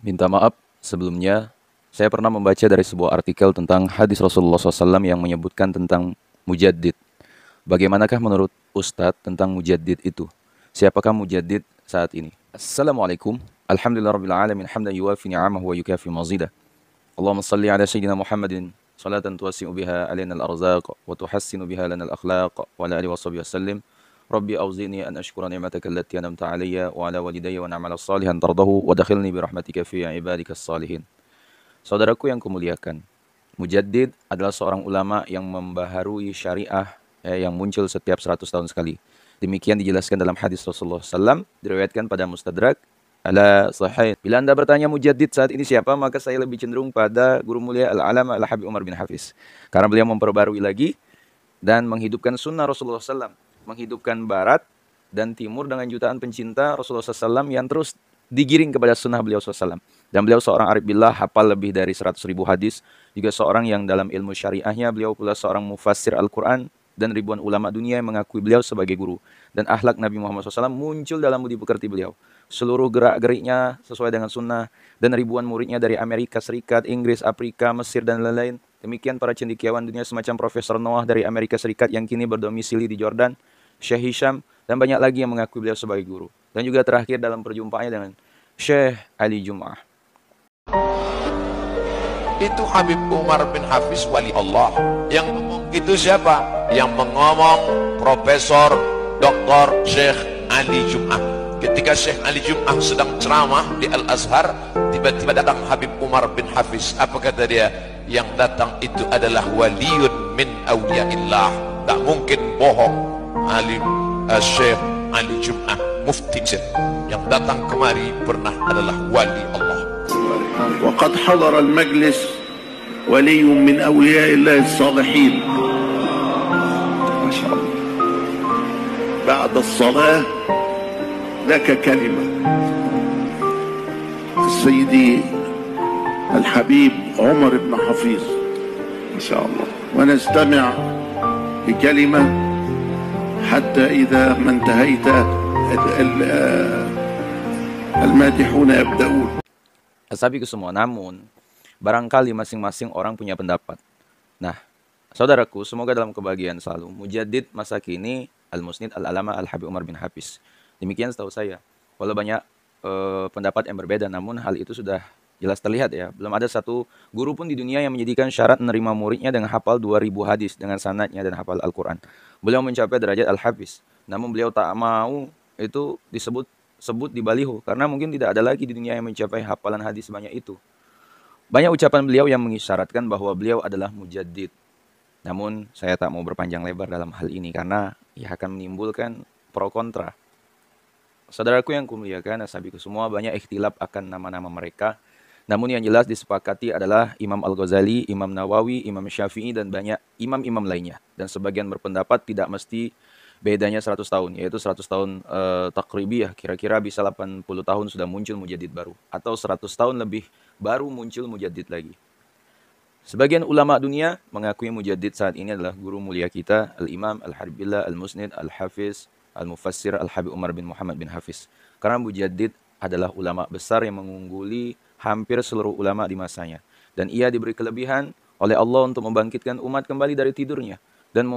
Minta maaf sebelumnya, saya pernah membaca dari sebuah artikel tentang hadis Rasulullah SAW yang menyebutkan tentang mujaddid. Bagaimanakah menurut Ustadz tentang mujaddid itu? Siapakah mujaddid saat ini? Assalamualaikum. Alhamdulillah Rabbil Alamin. Hamdan yuwafi ni'amahu wa yukafi mazidah. Allahumma salli ala Sayyidina Muhammadin. Salatan tuwasi'u biha alina al-arzaq wa tuhassinu biha lana al-akhlaq wa ala alihi wa sahbihi wasallim. Rabbi awzi'ni an ashkura ni'mataka allati an'amta alayya wa ala walidayya wa na'mala salihan tardahu wa dakhilni bi rahmatika fi ibadika salihin. Saudaraku yang kumuliakan, mujaddid adalah seorang ulama yang membaharui syariah yang muncul setiap 100 tahun sekali. Demikian dijelaskan dalam hadis Rasulullah SAW, diriwayatkan pada Mustadrak ala Sahih. Bila Anda bertanya mujaddid saat ini siapa, maka saya lebih cenderung pada guru mulia Al-Alama Al-Habib Umar bin Hafiz. Karena beliau memperbarui lagi dan menghidupkan sunnah Rasulullah SAW, menghidupkan barat dan timur dengan jutaan pencinta Rasulullah SAW yang terus digiring kepada sunnah beliau SAW. Dan beliau seorang arif billah, hafal lebih dari 100.000 hadis. Juga seorang yang dalam ilmu syariahnya, beliau pula seorang mufassir Al-Quran. Dan ribuan ulama dunia yang mengakui beliau sebagai guru. Dan akhlak Nabi Muhammad SAW muncul dalam budi pekerti beliau. Seluruh gerak-geriknya sesuai dengan sunnah. Dan ribuan muridnya dari Amerika Serikat, Inggris, Afrika, Mesir, dan lain-lain. Demikian para cendekiawan dunia semacam Profesor Noah dari Amerika Serikat yang kini berdomisili di Jordan, Syekh Hisham, dan banyak lagi yang mengakui beliau sebagai guru. Dan juga terakhir dalam perjumpaannya dengan Syekh Ali Jum'ah. Itu Habib Umar bin Hafiz wali Allah. Yang ngomong itu siapa? Yang mengomong Profesor Dr. Syekh Ali Jum'ah. Ketika Syekh Ali Jum'ah sedang ceramah di Al-Azhar, tiba-tiba datang Habib Umar bin Hafiz. Apa kata dia? Yang datang itu adalah waliun min awliyaillah. Tak mungkin bohong. Alim Syekh Ali Jum'ah Mufti Mesir yang datang kemari pernah adalah wali Allah. وقد حضر المجلس ولي من أولياء الله الصالحين. ما شاء الله. بعد الصلاة لك كلمة سيدي الحبيب عمر بن حفيظ. ما شاء الله. ونستمع بكلمة حتى إذا ما انتهيت المادحون يبدأون. Asabi ke semua, namun barangkali masing-masing orang punya pendapat. Nah, saudaraku, semoga dalam kebahagiaan selalu. Mujaddid masa kini Al-Musnid Al-Alama Al-Habib Umar bin Hafiz. Demikian setahu saya. Walau banyak pendapat yang berbeda, namun hal itu sudah jelas terlihat ya. Belum ada satu guru pun di dunia yang menjadikan syarat menerima muridnya dengan hafal 2000 hadis dengan sanadnya dan hafal Al-Quran. Beliau mencapai derajat Al-Hafiz. Namun beliau tak mau itu disebut di baliho, karena mungkin tidak ada lagi di dunia yang mencapai hafalan hadis sebanyak itu. Banyak ucapan beliau yang mengisyaratkan bahwa beliau adalah mujaddid. Namun saya tak mau berpanjang lebar dalam hal ini karena ia akan menimbulkan pro kontra. Saudaraku yang kumuliakan, asabiku semua, banyak ikhtilaf akan nama-nama mereka. Namun yang jelas disepakati adalah Imam Al-Ghazali, Imam Nawawi, Imam Syafi'i, dan banyak imam-imam lainnya. Dan sebagian berpendapat tidak mesti bedanya 100 tahun, yaitu 100 tahun takribiyah, kira-kira bisa 80 tahun sudah muncul mujaddid baru. Atau 100 tahun lebih baru muncul mujaddid lagi. Sebagian ulama dunia mengakui mujaddid saat ini adalah guru mulia kita, Al-Imam Al-Harbillah Al-Musnid Al-Hafiz Al-Mufassir Al-Habib Umar bin Muhammad bin Hafiz. Karena mujaddid adalah ulama besar yang mengungguli hampir seluruh ulama di masanya. Dan ia diberi kelebihan oleh Allah untuk membangkitkan umat kembali dari tidurnya. Dan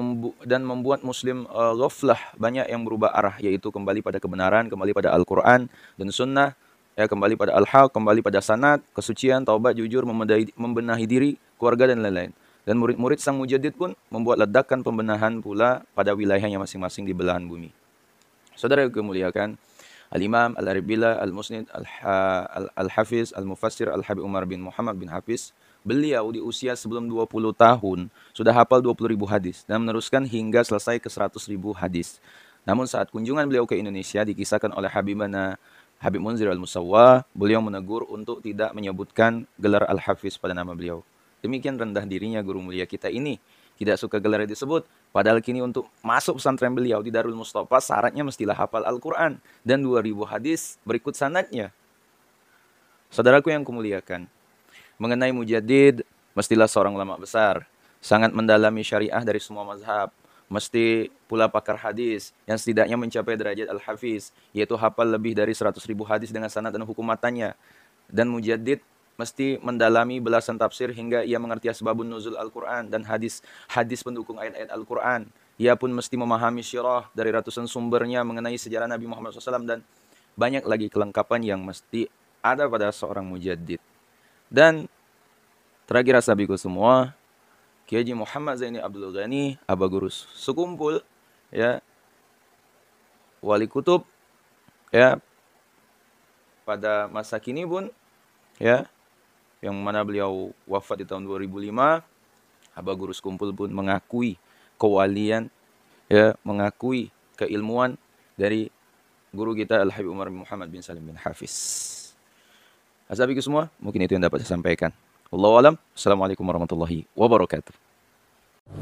membuat muslim ghaflah, banyak yang berubah arah, yaitu kembali pada kebenaran, kembali pada Al-Quran dan Sunnah, ya, kembali pada Al-Haq, kembali pada sanad, kesucian, taubat, jujur, membenahi diri, keluarga, dan lain-lain. Dan murid-murid sang mujaddid pun membuat ledakan pembenahan pula pada wilayahnya masing-masing di belahan bumi. Saudara yang kemuliakan, Al-Imam Al-Arbillah Al-Musnid Al-Hafiz Al-Mufassir Al-Habib Umar bin Muhammad bin Hafiz, beliau di usia sebelum 20 tahun sudah hafal 20.000 hadis dan meneruskan hingga selesai ke 100.000 hadis. Namun saat kunjungan beliau ke Indonesia, dikisahkan oleh Habibana Habib Munzir Al-Musawwa, beliau menegur untuk tidak menyebutkan gelar Al-Hafiz pada nama beliau. Demikian rendah dirinya guru mulia kita ini, tidak suka gelar disebut. Padahal kini untuk masuk pesantren beliau di Darul Mustafa syaratnya mestilah hafal Al-Quran dan 2000 hadis berikut sanadnya. Saudaraku yang kumuliakan, mengenai mujaddid, mestilah seorang ulama besar, sangat mendalami syariah dari semua mazhab, mesti pula pakar hadis yang setidaknya mencapai derajat Al-Hafiz, yaitu hafal lebih dari 100.000 hadis dengan sanad dan hukum matanya. Dan mujaddid mesti mendalami belasan tafsir hingga ia mengerti asbabun nuzul Al-Quran dan hadis pendukung ayat-ayat Al-Quran. Ia pun mesti memahami syirah dari ratusan sumbernya mengenai sejarah Nabi Muhammad SAW dan banyak lagi kelengkapan yang mesti ada pada seorang mujaddid. Dan terakhir asabiku semua, Kiai Haji Muhammad Zaini Abdul Ghani, Aba Gurus sekumpul, ya, wali kutub, ya, pada masa kini pun, ya, yang mana beliau wafat di tahun 2005, Aba Gurus kumpul pun mengakui kewalian, ya, mengakui keilmuan dari guru kita Al-Habib Umar bin Muhammad bin Salim bin Hafiz. Asabiku semua, mungkin itu yang dapat saya sampaikan. Wallahu alam. Assalamualaikum warahmatullahi wabarakatuh.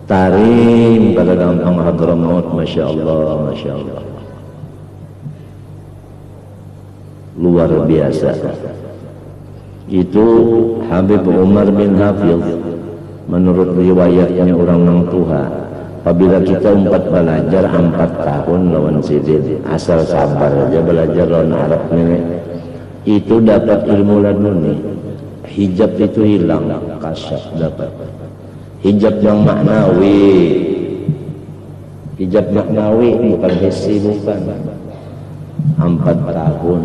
Tarim pada gampang Hadramaut, Masya Allah, Masya Allah. Luar biasa. Itu Habib Umar bin Hafiz, menurut riwayatnya orang nang Tuhan, apabila kita belajar 4 tahun lawan sidin, asal sabar aja belajar lawan Arab nenek, itu dapat ilmu laduni. Hijab itu hilang, kasyaf dapat. Hijab yang maknawi, hijab maknawi bukan hissi, bukan. 4 tahun.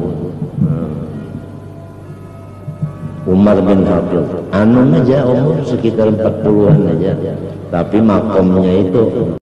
Umar bin Hafiz anu aja umur sekitar 40-an aja, tapi makomnya itu